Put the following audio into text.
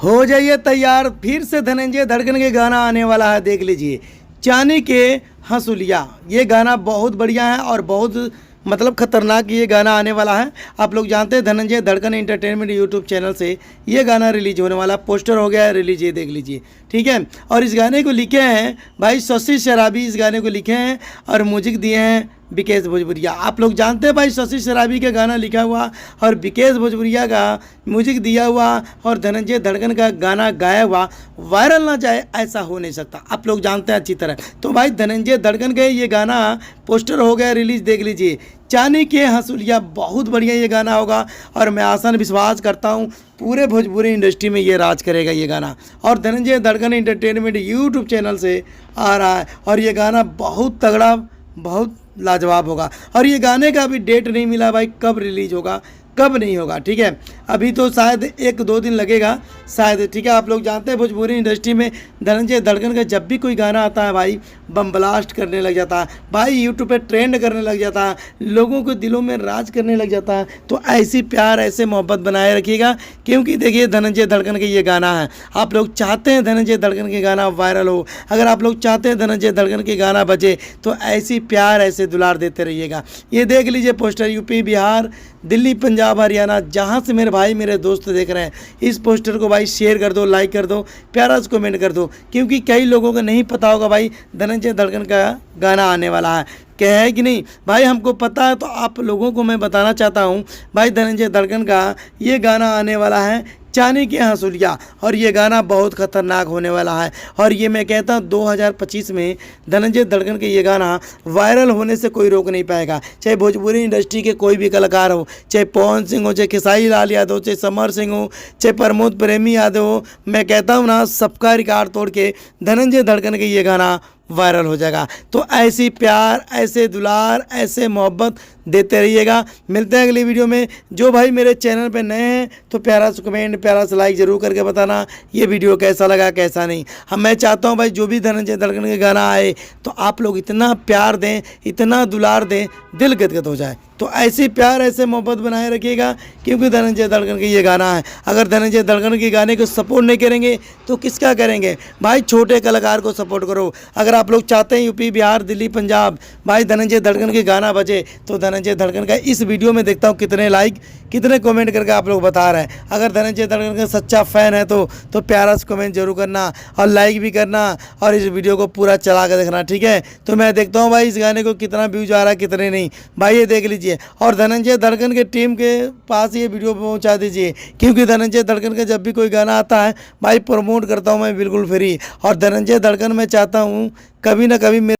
हो जाइए तैयार, फिर से धनंजय धड़कन के गाना आने वाला है। देख लीजिए, चांदी के हंसुलिया, ये गाना बहुत बढ़िया है और बहुत मतलब खतरनाक ये गाना आने वाला है। आप लोग जानते हैं धनंजय धड़कन एंटरटेनमेंट यूट्यूब चैनल से ये गाना रिलीज होने वाला, पोस्टर हो गया है रिलीज, ये देख लीजिए, ठीक है। और इस गाने को लिखे हैं भाई शशि शराबी, इस गाने को लिखे हैं और म्यूजिक दिए हैं विकेश भोजपुरिया। आप लोग जानते हैं भाई शशि शराबी का गाना लिखा हुआ और विकेश भोजपुरिया का म्यूजिक दिया हुआ और धनंजय धड़कन का गाना गाया हुआ वायरल ना जाए ऐसा हो नहीं सकता, आप लोग जानते हैं अच्छी तरह। तो भाई धनंजय धड़कन का ये गाना पोस्टर हो गया रिलीज, देख लीजिए, चांदी के हंसुलिया, बहुत बढ़िया ये गाना होगा और मैं आसान विश्वास करता हूँ पूरे भोजपुरी इंडस्ट्री में ये राज करेगा ये गाना। और धनंजय धड़कन एंटरटेनमेंट यूट्यूब चैनल से आ रहा है और ये गाना बहुत तगड़ा, बहुत लाजवाब होगा। और ये गाने का अभी डेट नहीं मिला भाई, कब रिलीज होगा कब नहीं होगा, ठीक है। अभी तो शायद 1-2 दिन लगेगा शायद, ठीक है। आप लोग जानते हैं भोजपुरी इंडस्ट्री में धनंजय धड़कन का जब भी कोई गाना आता है भाई बम ब्लास्ट करने लग जाता है भाई, यूट्यूब पे ट्रेंड करने लग जाता है, लोगों को दिलों में राज करने लग जाता है। तो ऐसी प्यार ऐसे मोहब्बत बनाए रखिएगा, क्योंकि देखिए धनंजय धड़कन का ये गाना है। आप लोग चाहते हैं धनंजय धड़कन के गाना वायरल हो, अगर आप लोग चाहते हैं धनंजय धड़कन के गाना बजे तो ऐसी प्यार ऐसे दुलार देते रहिएगा। ये देख लीजिए पोस्टर, यूपी बिहार दिल्ली पंजाब हरियाणा जहाँ से मेरे भाई मेरे दोस्त देख रहे हैं, इस पोस्टर को भाई शेयर कर दो, लाइक कर दो, प्यारा सा कमेंट कर दो, क्योंकि कई लोगों को नहीं पता होगा भाई धनंजय धड़कन का गाना आने वाला है। क्या है कि नहीं भाई, हमको पता है तो आप लोगों को मैं बताना चाहता हूँ भाई धनंजय धड़कन का ये गाना आने वाला है चांदी के हंसुलिया, और ये गाना बहुत खतरनाक होने वाला है। और ये मैं कहता हूँ 2025 में धनंजय धड़कन के ये गाना वायरल होने से कोई रोक नहीं पाएगा, चाहे भोजपुरी इंडस्ट्री के कोई भी कलाकार हो, चाहे पवन सिंह हो, चाहे खेसारी लाल यादव, चाहे समर सिंह हो, चाहे प्रमोद प्रेमी यादव हो, मैं कहता हूँ ना सबका रिकॉर्ड तोड़ के धनंजय धड़कन के ये गाना वायरल हो जाएगा। तो ऐसी प्यार ऐसे दुलार ऐसे मोहब्बत देते रहिएगा। मिलते हैं अगली वीडियो में। जो भाई मेरे चैनल पे नए हैं तो प्यारा सा कमेंट प्यारा सा लाइक ज़रूर करके बताना ये वीडियो कैसा लगा कैसा नहीं। मैं चाहता हूँ भाई जो भी धनंजय धड़कन के गाना आए तो आप लोग इतना प्यार दें, इतना दुलार दें, दिल गदगद हो जाए। तो ऐसी प्यार ऐसे मोहब्बत बनाए रखिएगा, क्योंकि धनंजय धड़कन का ये गाना है। अगर धनंजय धड़कन के गाने को सपोर्ट नहीं करेंगे तो किसका करेंगे भाई, छोटे कलाकार को सपोर्ट करो। अगर आप लोग चाहते हैं यूपी बिहार दिल्ली पंजाब भाई धनंजय धड़कन के गाना बजे तो धनंजय धड़कन का इस वीडियो में देखता हूँ कितने लाइक कितने कमेंट करके आप लोग बता रहे हैं। अगर धनंजय धड़कन का सच्चा फ़ैन है तो प्यारा सा कमेंट जरूर करना और लाइक भी करना और इस वीडियो को पूरा चला कर देखना, ठीक है। तो मैं देखता हूँ भाई इस गाने को कितना व्यूज आ रहा है कितने नहीं भाई, ये देख लीजिए। और धनंजय धड़कन के टीम के पास ये वीडियो पहुंचा दीजिए, क्योंकि धनंजय धड़कन का जब भी कोई गाना आता है भाई प्रमोट करता हूं मैं बिल्कुल फ्री। और धनंजय धड़कन मैं चाहता हूं कभी ना कभी